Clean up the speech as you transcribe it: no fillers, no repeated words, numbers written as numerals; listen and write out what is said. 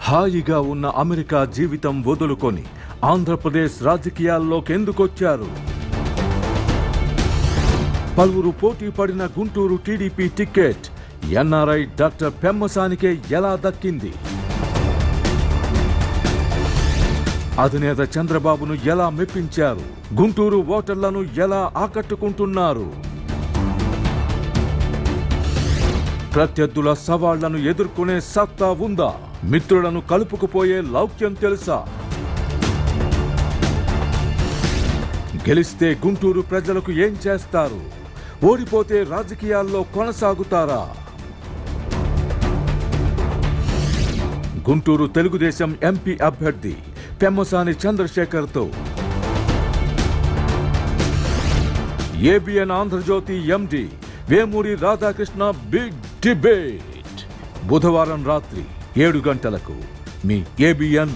హాయిగా ఉన్న అమెరికా జీవితం వదులుకొని ఆంధ్రప్రదేశ్ రాజకీయాల్లోకి ఎందుకొచ్చారు? పలువురు పోటీ పడిన Guntur TDP ticket NRI doctor పెమ్మసానికే ఎలా దక్కింది? అధినేత చంద్రబాబును ఎలా మెప్పించారు? గుంటూరు ఓటర్లను ఎలా ఆకట్టుకుంటున్నారు? ప్రత్యర్థుల సవాళ్లను ఎదుర్కొనే సత్తా ఉందా? మిత్రులను కలుపుకుపోయే లౌక్యం తెలుసా? గెలిస్తే గుంటూరు ప్రజలకు ఏం చేస్తారు? ఓడిపోతే రాజకీయాల్లో కొనసాగుతారా? గుంటూరు తెలుగుదేశం ఎంపీ అభ్యర్థి పెమ్మసాని చంద్రశేఖర్తో ఏబిఎన్ ఆంధ్రజ్యోతి ఎండి వేమూరి రాధాకృష్ణ బిగ్ డిబేట్ బుధవారం రాత్రి 7 గంటలకు మీ ఏబిఎన్